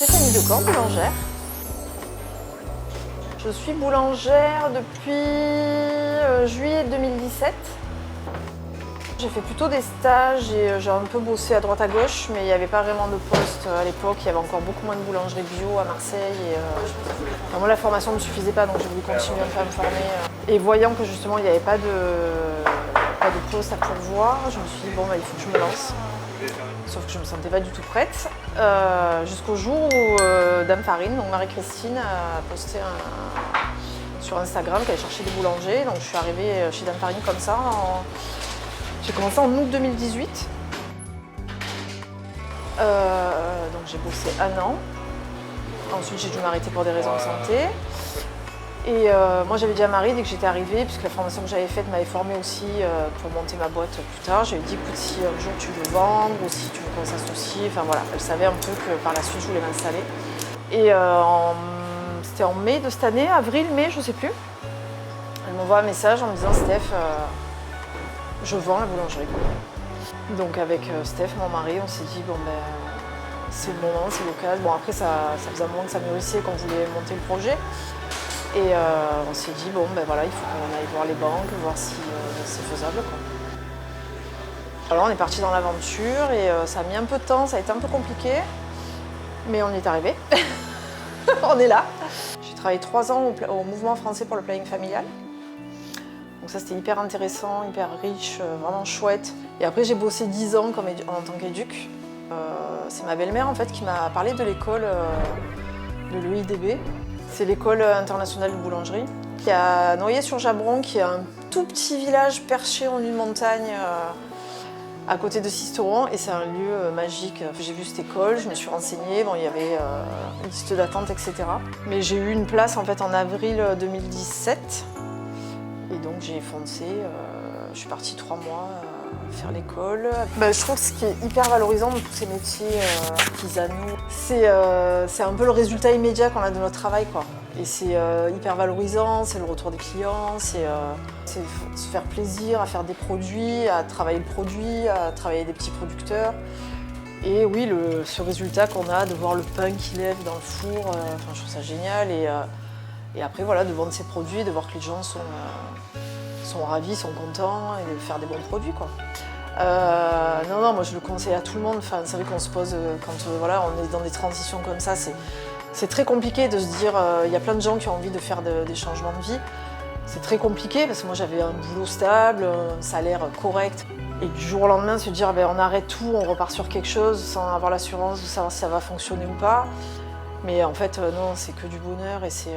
Stéphanie Decamp, boulangère. Je suis boulangère depuis juillet 2017. J'ai fait plutôt des stages et j'ai un peu bossé à droite à gauche, mais il n'y avait pas vraiment de poste à l'époque. Il y avait encore beaucoup moins de boulangeries bio à Marseille. Moi, la formation ne me suffisait pas, donc j'ai voulu continuer un peu à me former. Et voyant que justement, il n'y avait pas de poste à pourvoir, je me suis dit, bon, bah, il faut que je me lance. Sauf que je ne me sentais pas du tout prête. Jusqu'au jour où Dame Farine, donc Marie-Christine, a posté sur Instagram qu'elle cherchait des boulangers. Donc je suis arrivée chez Dame Farine comme ça. J'ai commencé en août 2018. Donc j'ai bossé 1 an. Ensuite j'ai dû m'arrêter pour des raisons de santé. Et moi j'avais dit à Marie dès que j'étais arrivée, puisque la formation que j'avais faite m'avait formée aussi pour monter ma boîte plus tard. J'avais dit écoute, si un jour tu veux vendre ou si tu veux qu'on s'associe, enfin voilà, elle savait un peu que par la suite je voulais m'installer. Et c'était en mai de cette année, avril, mai, je sais plus. Elle m'envoie un message en me disant Steph, je vends la boulangerie. Donc avec Steph, mon mari, on s'est dit bon ben c'est le moment, c'est l'occasion. Bon après ça faisait un moment que ça mûrissait qu'on voulait monter le projet. Et on s'est dit, bon, ben voilà, il faut qu'on aille voir les banques, voir si c'est faisable, quoi. Alors on est parti dans l'aventure et ça a mis un peu de temps, ça a été un peu compliqué, mais on y est arrivé. On est là. J'ai travaillé 3 ans au Mouvement français pour le planning familial. Donc ça c'était hyper intéressant, hyper riche, vraiment chouette. Et après j'ai bossé 10 ans en tant qu'éduc. C'est ma belle-mère en fait qui m'a parlé de l'école de l'EIDB. C'est l'école internationale de boulangerie, qui est à Noyers-sur-Jabron, qui est un tout petit village perché en une montagne à côté de Sisteron, et c'est un lieu magique. J'ai vu cette école, je me suis renseignée, bon, il y avait une liste d'attente, etc. Mais j'ai eu une place en fait en avril 2017, et donc j'ai foncé. Je suis partie 3 mois faire l'école. Je trouve que ce qui est hyper valorisant dans tous ces métiers artisanaux, c'est un peu le résultat immédiat qu'on a de notre travail, quoi. Et c'est hyper valorisant, c'est le retour des clients, c'est se faire plaisir à faire des produits, à travailler le produit, à travailler des petits producteurs. Et oui, ce résultat qu'on a de voir le pain qui lève dans le four, je trouve ça génial. Et après, voilà, de vendre ses produits, de voir que les gens sont ravis, sont contents et de faire des bons produits, quoi. Non, moi je le conseille à tout le monde. Enfin, c'est vrai qu'on se pose, quand voilà, on est dans des transitions comme ça, c'est très compliqué de se dire, il y a plein de gens qui ont envie de faire des changements de vie. C'est très compliqué parce que moi j'avais un boulot stable, un salaire correct. Et du jour au lendemain, se dire on arrête tout, on repart sur quelque chose sans avoir l'assurance de savoir si ça va fonctionner ou pas. Mais en fait, non, c'est que du bonheur et c'est...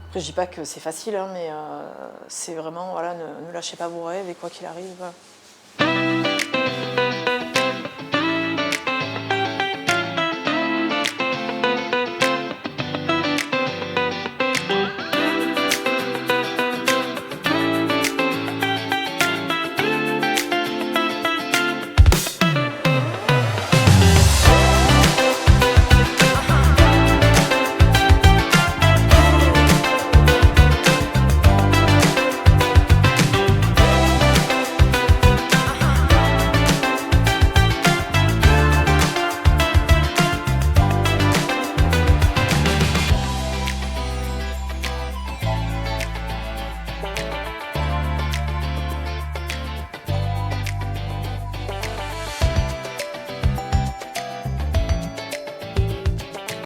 Après, je dis pas que c'est facile, hein, mais c'est vraiment, voilà, ne lâchez pas vos rêves et quoi qu'il arrive.